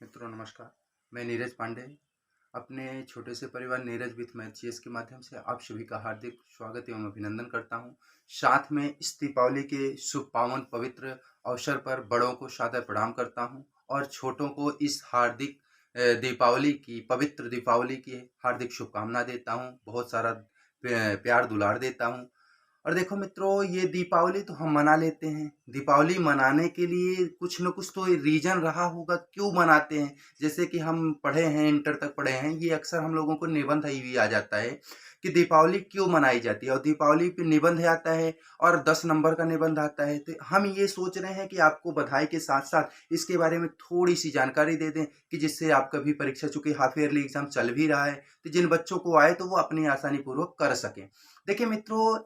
मित्रों नमस्कार। मैं नीरज पांडे अपने छोटे से परिवार नीरज विथ मैचेस के माध्यम से आप सभी का हार्दिक स्वागत एवं अभिनंदन करता हूं। साथ में इस दीपावली के शुभ पावन पवित्र अवसर पर बड़ों को सादर प्रणाम करता हूं और छोटों को इस हार्दिक दीपावली की पवित्र दीपावली की हार्दिक शुभकामना देता हूं। बहुत सारा प्यार दुलार देता हूं। और देखो मित्रों, ये दीपावली तो हम मना लेते हैं। दीपावली मनाने के लिए कुछ न कुछ तो रीजन रहा होगा क्यों मनाते हैं। जैसे कि हम पढ़े हैं, इंटर तक पढ़े हैं, ये अक्सर हम लोगों को निबंध ही भी आ जाता है कि दीपावली क्यों मनाई जाती है। और दीपावली पे निबंध आता है और 10 नंबर का निबंध आता है। तो हम ये सोच रहे हैं कि आपको बधाई के साथ साथ इसके बारे में थोड़ी सी जानकारी दे दें कि जिससे आपका भी परीक्षा, चूंकि हाफ ईयरली एग्जाम चल भी रहा है, तो जिन बच्चों को आए तो वो अपनी आसानी पूर्वक कर सकें। देखिए मित्रों,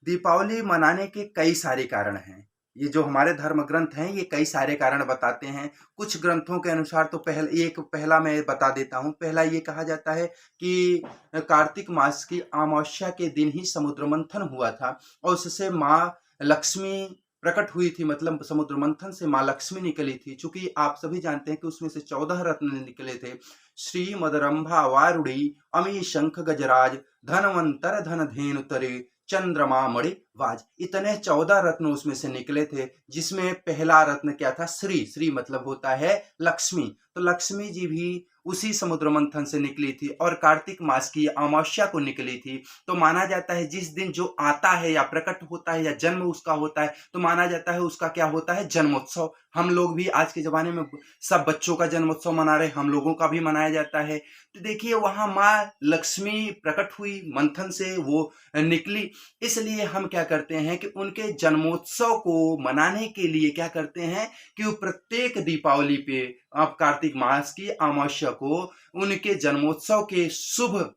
दीपावली मनाने के कई सारे कारण हैं। ये जो हमारे धर्म ग्रंथ हैं, ये कई सारे कारण बताते हैं। कुछ ग्रंथों के अनुसार तो पहला मैं बता देता हूँ। पहला ये कहा जाता है कि कार्तिक मास की अमावस्या के दिन ही समुद्र मंथन हुआ था और उससे माँ लक्ष्मी प्रकट हुई थी। मतलब समुद्र मंथन से माँ लक्ष्मी निकली थी। चूंकि आप सभी जानते हैं कि उसमें से 14 रत्न निकले थे। श्री मदरंभा वारुणी अमी शंख गजराज धनवंतर धन धेनु तरे चंद्रमा मणि वाज। इतने 14 रत्न उसमें से निकले थे, जिसमें पहला रत्न क्या था? श्री। श्री मतलब होता है लक्ष्मी। तो लक्ष्मी जी भी उसी समुद्र मंथन से निकली थी और कार्तिक मास की अमावस्या को निकली थी। तो माना जाता है जिस दिन जो आता है या प्रकट होता है या जन्म उसका होता है, तो माना जाता है उसका क्या होता है? जन्मोत्सव। हम लोग भी आज के जमाने में सब बच्चों का जन्मोत्सव मना रहे, हम लोगों का भी मनाया जाता है। तो देखिए, वहां माँ लक्ष्मी प्रकट हुई, मंथन से वो निकली। इसलिए हम क्या करते हैं कि उनके जन्मोत्सव को मनाने के लिए क्या करते हैं कि वो प्रत्येक दीपावली पे, आप कार्तिक मास की अमावस्या को, उनके जन्मोत्सव के शुभ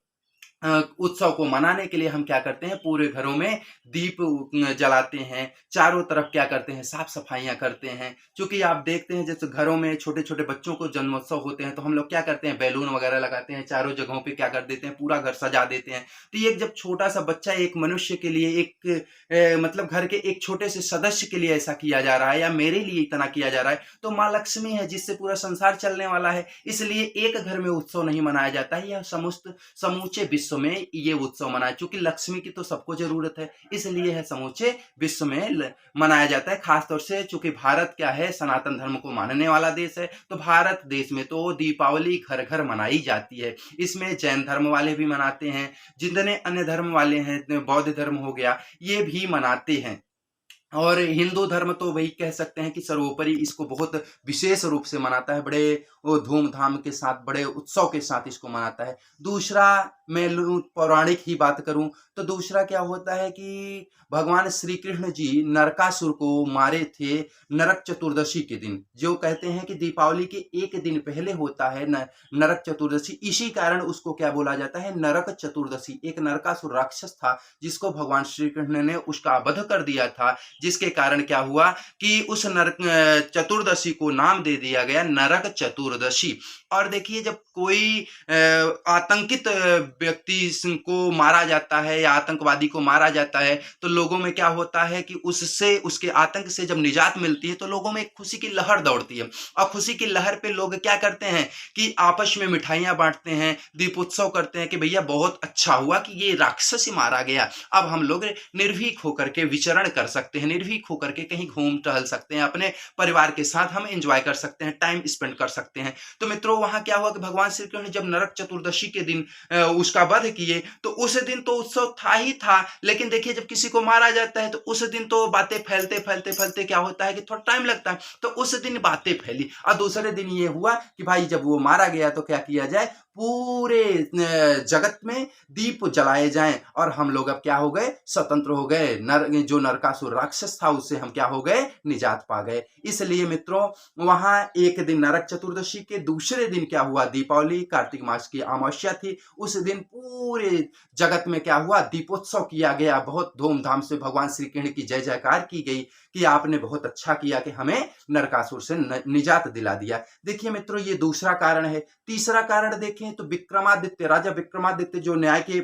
उत्सव को मनाने के लिए हम क्या करते हैं, पूरे घरों में दीप जलाते हैं। चारों तरफ क्या करते हैं, साफ सफाइयां करते हैं। क्योंकि आप देखते हैं जैसे घरों में छोटे छोटे बच्चों को जन्मोत्सव होते हैं तो हम लोग क्या करते हैं, बैलून वगैरह लगाते हैं, चारों जगहों पे क्या कर देते हैं, पूरा घर सजा देते हैं। तो ये जब छोटा सा बच्चा एक मनुष्य के लिए, एक मतलब घर के एक छोटे से सदस्य के लिए ऐसा किया जा रहा है या मेरे लिए इतना किया जा रहा है, तो माँ लक्ष्मी है जिससे पूरा संसार चलने वाला है। इसलिए एक घर में उत्सव नहीं मनाया जाता है, यह समूचे विश्व में ये उत्सव मनाया। चूंकि लक्ष्मी की तो सबको जरूरत है, इसलिए है समूचे विश्व में मनाया जाता है। खासतौर से चूंकि भारत क्या है, सनातन धर्म को मानने वाला देश है, तो भारत देश में तो दीपावली घर घर मनाई जाती है। इसमें जैन धर्म वाले भी मनाते हैं, जितने अन्य धर्म वाले हैं, बौद्ध धर्म हो गया, ये भी मनाते हैं। और हिंदू धर्म तो वही कह सकते हैं कि सर्वोपरि इसको बहुत विशेष रूप से मनाता है, बड़े वो धूमधाम के साथ, बड़े उत्सव के साथ इसको मनाता है। दूसरा, मैं पौराणिक ही बात करूं तो दूसरा क्या होता है कि भगवान श्री कृष्ण जी नरकासुर को मारे थे नरक चतुर्दशी के दिन। जो कहते हैं कि दीपावली के एक दिन पहले होता है नरक चतुर्दशी, इसी कारण उसको क्या बोला जाता है, नरक चतुर्दशी। एक नरकासुर राक्षस था जिसको भगवान श्री कृष्ण ने उसका वध कर दिया था, जिसके कारण क्या हुआ कि उस नरक चतुर्दशी को नाम दे दिया गया नरक चतुर्दशी। और देखिए, जब कोई आतंकित व्यक्ति को मारा जाता है या आतंकवादी को मारा जाता है, तो लोगों में क्या होता है कि उससे, उसके आतंक से जब निजात मिलती है तो लोगों में एक खुशी की लहर दौड़ती है। और खुशी की लहर पे लोग क्या करते हैं कि आपस में मिठाइयां बांटते हैं, दीपोत्सव करते हैं कि भैया बहुत अच्छा हुआ कि ये राक्षस ही मारा गया, अब हम लोग निर्भीक होकर के विचरण कर सकते हैं, निर्भीक होकर के कहीं घूम टहल सकते हैं, अपने परिवार के साथ हम एंजॉय कर सकते हैं, टाइम स्पेंड कर सकते हैं। तो मित्रों, वहां क्या हुआ कि भगवान श्री कृष्ण जब नरक चतुर्दशी के दिन उसका वध किए, तो उस दिन तो उत्सव था ही था, लेकिन देखिए जब किसी को मारा जाता है तो उस दिन तो बातें फैलते फैलते फैलते क्या होता है कि थोड़ा टाइम लगता है। तो उस दिन बातें फैली और दूसरे दिन ये हुआ कि भाई जब वो मारा गया तो क्या किया जाए, पूरे जगत में दीप जलाए जाएं और हम लोग अब क्या हो गए, स्वतंत्र हो गए। जो नरकासुर राक्षस था उससे हम क्या हो गए, निजात पा गए। इसलिए मित्रों, वहां एक दिन नरक चतुर्दशी के दूसरे दिन क्या हुआ, दीपावली, कार्तिक मास की अमावस्या थी। उस दिन पूरे जगत में क्या हुआ, दीपोत्सव किया गया। बहुत धूमधाम से भगवान श्री कृष्ण की जय जयकार की गई कि आपने बहुत अच्छा किया कि हमें नरकासुर से निजात दिला दिया। देखिए मित्रों, ये दूसरा कारण है। तीसरा कारण देखें तो विक्रमादित्य, राजा विक्रमादित्य जो न्याय के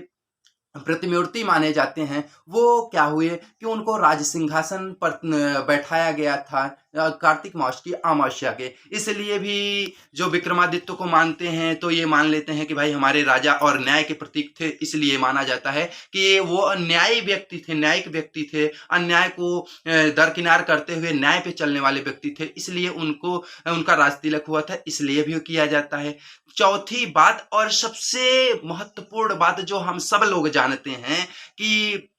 प्रतिमूर्ति माने जाते हैं, वो क्या हुए कि उनको राज सिंहासन पर बैठाया गया था कार्तिक मास की अमावस्या के। इसलिए भी जो विक्रमादित्य को मानते हैं तो ये मान लेते हैं कि भाई हमारे राजा और न्याय के प्रतीक थे, इसलिए माना जाता है कि वो न्यायी व्यक्ति थे, न्यायिक व्यक्ति थे, अन्याय को दरकिनार करते हुए न्याय पे चलने वाले व्यक्ति थे, इसलिए उनको उनका राज तिलक हुआ था, इसलिए भी किया जाता है। चौथी बात और सबसे महत्वपूर्ण बात जो हम सब लोग जानते हैं कि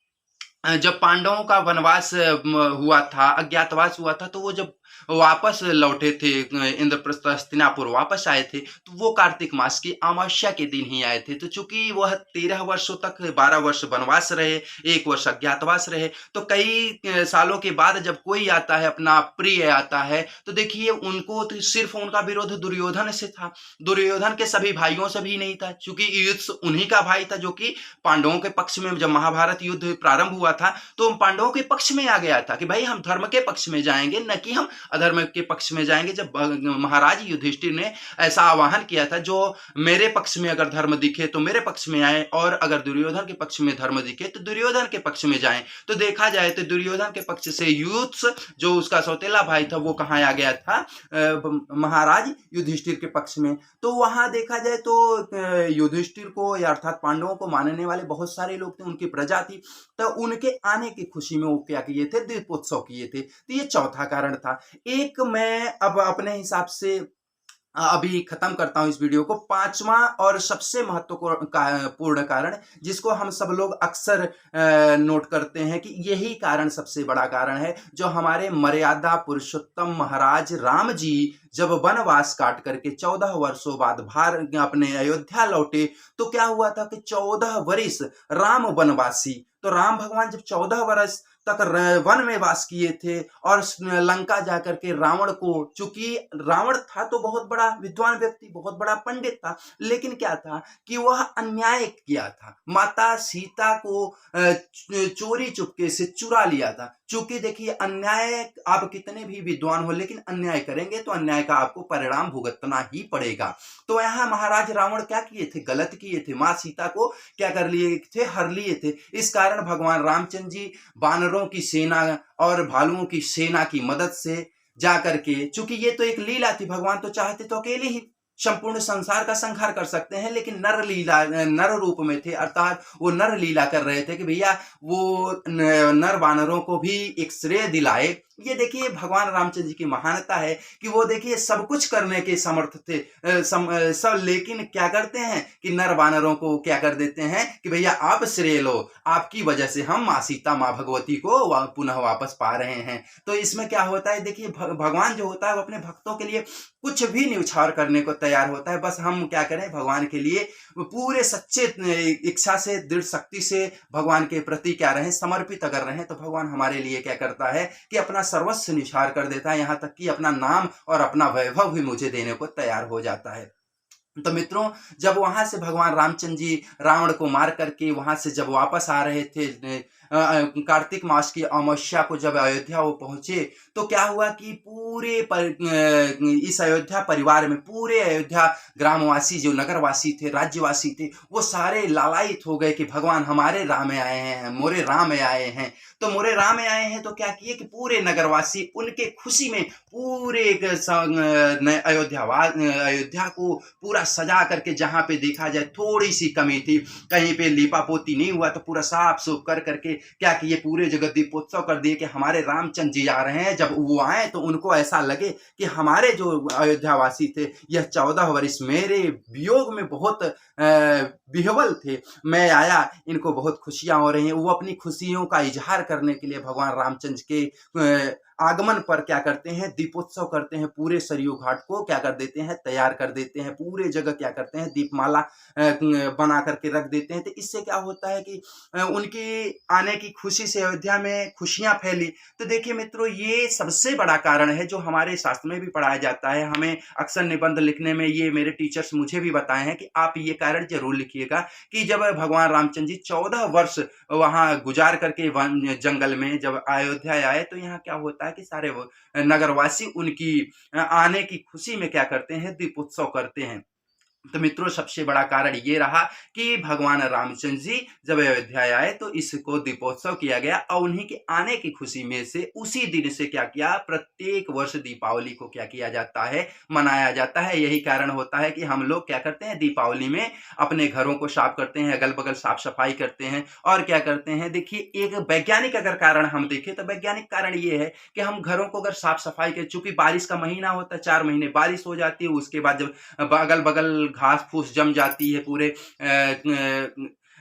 जब पांडवों का वनवास हुआ था, अज्ञातवास हुआ था, तो वो जब वापस लौटे थे इंद्रप्रस्थ हस्तिनापुर वापस आए थे, तो वो कार्तिक मास की अमावस्या के दिन ही आए थे। तो चूंकि वह 13 वर्षों तक 12 वर्ष वनवास रहे, 1 वर्ष अज्ञातवास रहे, तो कई सालों के बाद जब कोई आता है, अपना प्रिय आता है, तो देखिए उनको तो सिर्फ उनका विरोध दुर्योधन से था, दुर्योधन के सभी भाइयों से भी नहीं था, चूंकि युद्ध उन्हीं का भाई था जो कि पांडवों के पक्ष में जब महाभारत युद्ध प्रारंभ हुआ था तो पांडवों के पक्ष में आ गया था कि भाई हम धर्म के पक्ष में जाएंगे, न कि हम अधर्म के पक्ष में जाएंगे। जब महाराज युधिष्ठिर ने ऐसा आह्वान किया था, जो मेरे पक्ष में अगर धर्म दिखे तो मेरे पक्ष में आए, और अगर दुर्योधन के पक्ष में धर्म दिखे तो दुर्योधन के पक्ष में जाए। तो देखा जाए तो दुर्योधन के पक्ष से युत्स जो उसका सौतेला भाई था वो कहाँ आ गया था, महाराज युधिष्ठिर के पक्ष में। तो वहां देखा जाए तो युधिष्ठिर को या अर्थात पांडवों को मानने वाले बहुत सारे लोग थे, उनकी प्रजा थी, तो उनके आने की खुशी में वो क्या किए थे, दीपोत्सव किए थे। तो ये चौथा कारण था। एक मैं अब अपने हिसाब से अभी खत्म करता हूं इस वीडियो को। पांचवा और सबसे महत्वपूर्ण कारण जिसको हम सब लोग अक्सर नोट करते हैं कि यही कारण सबसे बड़ा कारण है, जो हमारे मर्यादा पुरुषोत्तम महाराज राम जी जब वनवास काट करके 14 वर्षों बाद अपने अयोध्या लौटे, तो क्या हुआ था कि 14 वर्ष राम वनवासी, तो राम भगवान जब 14 वर्ष तक वन में वास किए थे और लंका जाकर के रावण को, चूंकि रावण था तो बहुत बड़ा विद्वान व्यक्ति, बहुत बड़ा पंडित था, लेकिन क्या था कि वह अन्याय किया था, माता सीता को चोरी चुपके से चुरा लिया था। चूंकि देखिए अन्याय, आप कितने भी विद्वान हो लेकिन अन्याय करेंगे तो अन्याय का आपको परिणाम भुगतना ही पड़ेगा। तो यहाँ महाराज रावण क्या किए थे, गलत किए थे, माँ सीता को क्या कर लिए थे, हर लिए थे। इस कारण भगवान रामचंद्र जी बानरों की सेना और भालुओं की सेना की मदद से जाकर के, चूंकि ये तो एक लीला थी, भगवान तो चाहते तो अकेले ही संपूर्ण संसार का संहार कर सकते हैं, लेकिन नर रूप में थे, अर्थात वो नर लीला कर रहे थे कि भैया वो नर वानरों को भी एक श्रेय दिलाए। ये देखिए भगवान रामचंद्र जी की महानता है कि वो देखिए सब कुछ करने के समर्थ थे, सब, लेकिन क्या करते हैं कि नर वानरों को क्या कर देते हैं कि भैया आप श्रेय लो, आपकी वजह से हम माँ सीता माँ भगवती को पुनः वापस पा रहे हैं। तो इसमें क्या होता है, देखिए भगवान जो होता है वो अपने भक्तों के लिए कुछ भी न्यौछावर करने को तैयार होता है। बस हम क्या करें, भगवान के लिए पूरे सच्चे इच्छा से, दृढ़ शक्ति से भगवान के प्रति क्या रहें, समर्पित अगर रहें, तो भगवान हमारे लिए क्या करता है कि अपना सर्वस्व निछावर कर देता है, यहाँ तक कि अपना नाम और अपना वैभव भी मुझे देने को तैयार हो जाता है। तो मित्रों, जब वहां से भगवान रामचंद्र जी रावण को मार करके वहां से जब वापस आ रहे थे, कार्तिक मास की अमावस्या को जब अयोध्या वो पहुंचे, तो क्या हुआ कि पूरे इस अयोध्या परिवार में पूरे अयोध्या ग्रामवासी, जो नगरवासी थे, राज्यवासी थे, वो सारे लालायित हो गए कि भगवान हमारे राम में आए हैं, मोरे राम में आए हैं। तो मोरे राम में आए हैं तो क्या किए कि पूरे नगरवासी उनके खुशी में पूरे अयोध्या को पूरा सजा करके, जहां पे देखा जाए थोड़ी सी कमी थी, कहीं पे लीपापोती नहीं हुआ, तो पूरा साफ सूफ कर करके क्या किए, पूरे जगह दीपोत्सव कर दिए कि हमारे रामचंद्र जी आ रहे हैं। जब वो आए तो उनको ऐसा लगे कि हमारे जो अयोध्यावासी थे यह 14 वर्ष मेरे वियोग में बहुत विह्वल थे, मैं आया, इनको बहुत खुशियां हो रही हैं। वो अपनी खुशियों का इजहार करने के लिए भगवान रामचंद्र के आगमन पर क्या करते हैं, दीपोत्सव करते हैं, पूरे सरयू घाट को क्या कर देते हैं, तैयार कर देते हैं, पूरे जगह क्या करते हैं, दीपमाला बना करके रख देते हैं। तो इससे क्या होता है कि उनकी आने की खुशी से अयोध्या में खुशियां फैली। तो देखिए मित्रों, ये सबसे बड़ा कारण है जो हमारे शास्त्र में भी पढ़ाया जाता है। हमें अक्सर निबंध लिखने में ये मेरे टीचर्स मुझे भी बताए हैं कि आप ये कारण जरूर लिखिएगा कि जब भगवान रामचंद्र जी 14 वर्ष वहां गुजार करके वन जंगल में जब अयोध्या आए, तो यहाँ क्या होता है कि सारे नगरवासी उनकी आने की खुशी में क्या करते हैं, दीपोत्सव करते हैं। तो मित्रों सबसे बड़ा कारण ये रहा कि भगवान रामचंद्र जी जब अयोध्या आए तो इसको दीपोत्सव किया गया और उन्हीं के आने की खुशी में से उसी दिन से क्या किया, प्रत्येक वर्ष दीपावली को क्या किया जाता है, मनाया जाता है। यही कारण होता है कि हम लोग क्या करते हैं, दीपावली में अपने घरों को साफ करते हैं, अगल बगल साफ सफाई करते हैं और क्या करते हैं। देखिए एक वैज्ञानिक अगर कारण हम देखें तो वैज्ञानिक कारण ये है कि हम घरों को अगर साफ सफाई करें, चूंकि बारिश का महीना होता है, 4 महीने बारिश हो जाती है, उसके बाद जब अगल बगल घास फूस जम जाती है, पूरे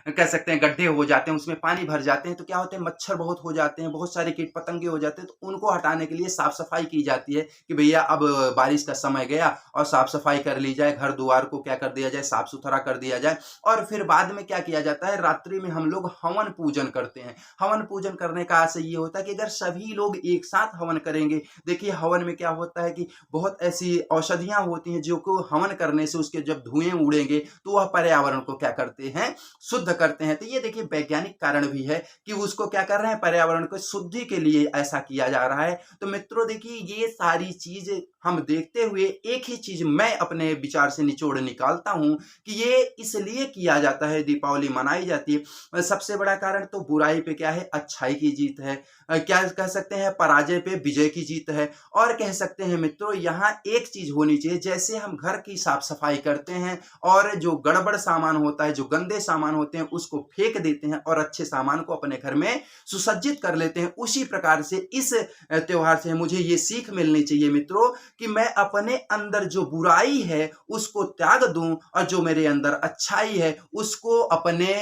कह सकते हैं गड्ढे हो जाते हैं, उसमें पानी भर जाते हैं, तो क्या होते हैं, मच्छर बहुत हो जाते हैं, बहुत सारे कीट पतंगे हो जाते हैं। तो उनको हटाने के लिए साफ सफाई की जाती है कि भैया अब बारिश का समय गया और साफ सफाई कर ली जाए, घर द्वार को क्या कर दिया जाए, साफ सुथरा कर दिया जाए। और फिर बाद में क्या किया जाता है, रात्रि में हम लोग हवन पूजन करते हैं। हवन पूजन करने का आशय ये होता है कि अगर सभी लोग एक साथ हवन करेंगे, देखिए हवन में क्या होता है कि बहुत ऐसी औषधियां होती हैं जो को हवन करने से उसके जब धुएं उड़ेंगे तो वह पर्यावरण को क्या करते हैं, शुद्ध करते हैं। तो ये देखिए वैज्ञानिक कारण भी है कि उसको क्या कर रहे हैं, पर्यावरण को शुद्धि के लिए ऐसा किया जा रहा है। तो मित्रों देखिए ये सारी चीज हम देखते हुए एक ही चीज मैं अपने विचार से निचोड़ निकालता हूं कि ये इसलिए किया जाता है, दीपावली मनाई जाती है। सबसे बड़ा कारण तो बुराई पे क्या है, अच्छाई की जीत है। क्या कह सकते हैं, पराजय पे विजय की जीत है। और कह सकते हैं मित्रों यहाँ एक चीज होनी चाहिए, जैसे हम घर की साफ सफाई करते हैं और जो गड़बड़ सामान होता है, जो गंदे सामान होते हैं उसको फेंक देते हैं और अच्छे सामान को अपने घर में सुसज्जित कर लेते हैं, उसी प्रकार से इस त्योहार से मुझे ये सीख मिलनी चाहिए मित्रों कि मैं अपने अंदर जो बुराई है उसको त्याग दूं और जो मेरे अंदर अच्छाई है उसको अपने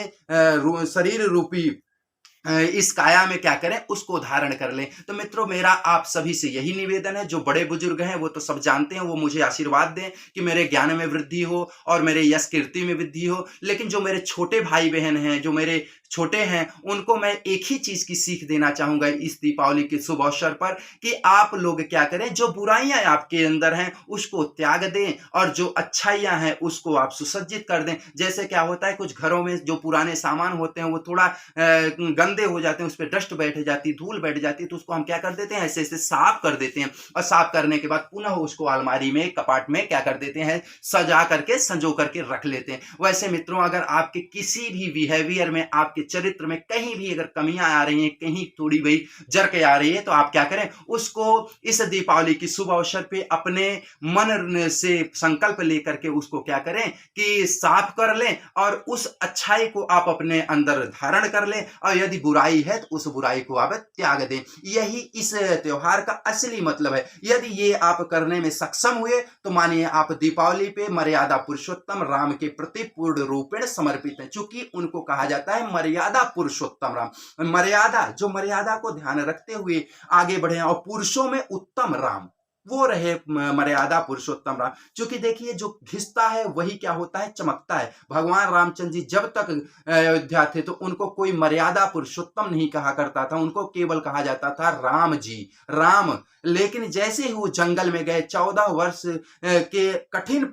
शरीर रूपी इस काया में क्या करें, उसको धारण कर लें। तो मित्रों मेरा आप सभी से यही निवेदन है, जो बड़े बुजुर्ग हैं वो तो सब जानते हैं, वो मुझे आशीर्वाद दें कि मेरे ज्ञान में वृद्धि हो और मेरे यश कीर्ति में वृद्धि हो। लेकिन जो मेरे छोटे भाई बहन हैं, जो मेरे छोटे हैं, उनको मैं एक ही चीज की सीख देना चाहूंगा इस दीपावली के शुभ अवसर पर कि आप लोग क्या करें, जो बुराइयां आपके अंदर हैं उसको त्याग दें और जो अच्छाइयां हैं उसको आप सुसज्जित कर दें। जैसे क्या होता है, कुछ घरों में जो पुराने सामान होते हैं वो थोड़ा गंदे हो जाते हैं, उस पर डस्ट बैठ जाती है, धूल बैठ जाती है, तो उसको हम क्या कर देते हैं, ऐसे ऐसे साफ कर देते हैं और साफ करने के बाद पुनः उसको अलमारी में, कपाट में क्या कर देते हैं, सजा करके संजो करके रख लेते हैं। वैसे मित्रों अगर आपके किसी भी बिहेवियर में, आपके चरित्र में कहीं भी अगर कमियां आ रही हैं, कहीं थोड़ी भाई जरके आ रही है, तो आप क्या करें, उसको इस दीपावली की शुभ अवसर पे अपने मन से संकल्प लेकर के उसको क्या करें कि साफ कर लें और उस अच्छाई को आप अपने अंदर धारण कर लें और यदि बुराई है तो उस बुराई को आप त्याग दें। यही इस त्योहार का असली मतलब है। यदि ये आप करने में सक्षम हुए तो मानिए आप दीपावली पे मर्यादा पुरुषोत्तम राम के प्रति पूर्ण रूपेण समर्पित हैं, क्योंकि उनको कहा जाता है मर्यादा पुरुषोत्तम राम। मर्यादा, जो मर्यादा को ध्यान रखते हुए आगे बढ़े और पुरुषों में उत्तम राम वो रहे, मर्यादा पुरुषोत्तम राम। क्योंकि देखिए जो घिसता है वही क्या होता है, चमकता है। भगवान रामचंद्र जी जब तक अयोध्या थे तो उनको कोई मर्यादा पुरुषोत्तम नहीं कहा करता था, उनको केवल कहा जाता था राम जी, राम। लेकिन जैसे ही वो जंगल में गए, 14 वर्ष के कठिन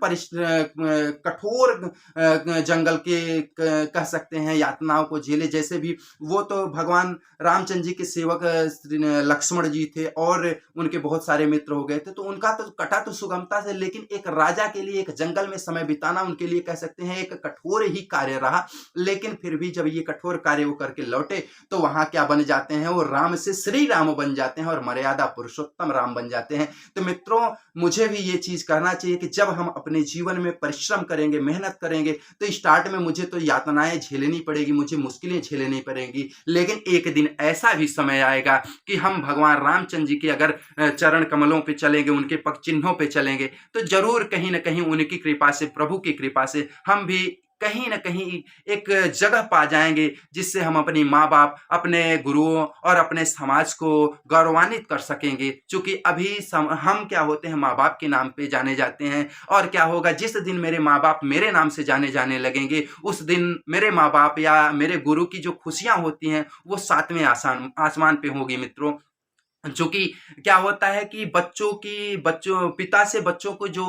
कठोर जंगल के कह सकते हैं यातनाओं को झेले, जैसे भी वो तो भगवान रामचंद्र जी के सेवक लक्ष्मण जी थे और उनके बहुत सारे मित्र हो गए थे, तो उनका तो कटा तो सुगमता से, लेकिन एक राजा के लिए एक जंगल में समय बिताना उनके लिए कह सकते हैं एक कठोर ही कार्य रहा। लेकिन फिर भी जब ये कठोर कार्य वो करके लौटे तो वहां क्या बन जाते हैं, वो राम से श्री राम बन जाते हैं और मर्यादा पुरुषोत्तम राम बन जाते हैं। तो मित्रों मुझे भी ये चीज करना चाहिए कि जब हम अपने जीवन में परिश्रम करेंगे, मेहनत करेंगे, तो स्टार्ट में मुझे तो यातनाएं झेलनी पड़ेगी, मुझे मुश्किलें झेलनी पड़ेंगी, लेकिन एक दिन ऐसा भी समय आएगा कि हम भगवान रामचंद्र जी के अगर चरण कमलों पे चलेंगे, उनके पग चिन्हों पे चलेंगे, तो जरूर कहीं ना कहीं उनकी कृपा से, प्रभु की कृपा से हम भी कहीं ना कहीं एक जगह पा जाएंगे जिससे हम अपनी माँ बाप, अपने गुरुओं और अपने समाज को गौरवान्वित कर सकेंगे। क्योंकि अभी हम क्या होते हैं, माँ बाप के नाम पे जाने जाते हैं, और क्या होगा जिस दिन मेरे माँ बाप मेरे नाम से जाने लगेंगे, उस दिन मेरे माँ बाप या मेरे गुरु की जो खुशियां होती हैं वो सातवें आसमान पे होगी मित्रों। चूँकि क्या होता है कि बच्चों पिता से बच्चों को जो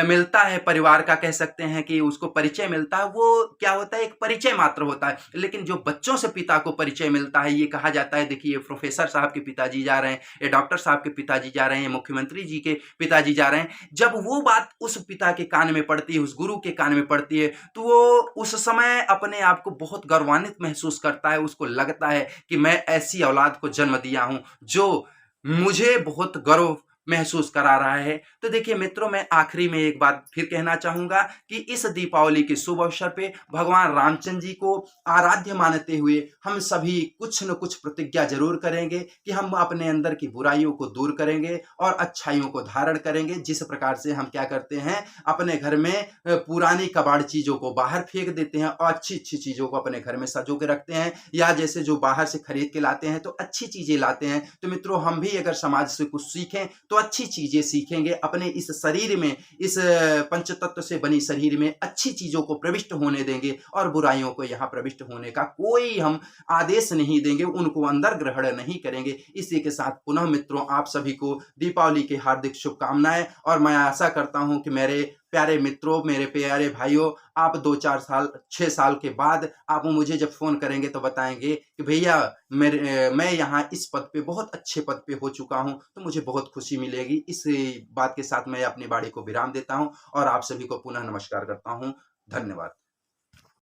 मिलता है, परिवार का कह सकते हैं कि उसको परिचय मिलता है, वो क्या होता है, एक परिचय मात्र होता है। लेकिन जो बच्चों से पिता को परिचय मिलता है, ये कहा जाता है, देखिए, प्रोफ़ेसर साहब के पिताजी जा रहे हैं, ये डॉक्टर साहब के पिताजी जा रहे हैं, मुख्यमंत्री जी के पिताजी जा रहे हैं। जब वो बात उस पिता के कान में पड़ती है, उस गुरु के कान में पड़ती है, तो वो उस समय अपने आप को बहुत गौरवान्वित महसूस करता है। उसको लगता है कि मैं ऐसी औलाद को जन्म दिया हूँ, जो मुझे बहुत गर्व महसूस करा रहा है। तो देखिए मित्रों, मैं आखिरी में एक बात फिर कहना चाहूँगा कि इस दीपावली के शुभ अवसर पे भगवान रामचंद्र जी को आराध्य मानते हुए हम सभी कुछ न कुछ प्रतिज्ञा ज़रूर करेंगे कि हम अपने अंदर की बुराइयों को दूर करेंगे और अच्छाइयों को धारण करेंगे। जिस प्रकार से हम क्या करते हैं, अपने घर में पुरानी कबाड़ चीज़ों को बाहर फेंक देते हैं और अच्छी-अच्छी चीज़ों को अपने घर में सँजो के रखते हैं, या जैसे जो बाहर से खरीद के लाते हैं तो अच्छी चीज़ें लाते हैं। तो मित्रों, हम भी अगर समाज से कुछ सीखें तो अच्छी चीज़ें सीखेंगे। अपने इस शरीर में, इस पंच तत्व से बनी शरीर में अच्छी चीज़ों को प्रविष्ट होने देंगे और बुराइयों को यहाँ प्रविष्ट होने का कोई हम आदेश नहीं देंगे, उनको अंदर ग्रहण नहीं करेंगे। इसी के साथ पुनः मित्रों, आप सभी को दीपावली की हार्दिक शुभकामनाएँ, और मैं आशा करता हूँ कि मेरे प्यारे मित्रों, मेरे प्यारे भाइयों, आप 2-4 साल, 6 साल के बाद आप मुझे जब फ़ोन करेंगे तो बताएँगे कि भैया, मैं यहाँ इस पद पे, बहुत अच्छे पद पे हो चुका हूँ, तो मुझे बहुत खुशी मिलेगी। इस बात के साथ मैं अपनी वाणी को विराम देता हूँ और आप सभी को पुनः नमस्कार करता हूँ। धन्यवाद।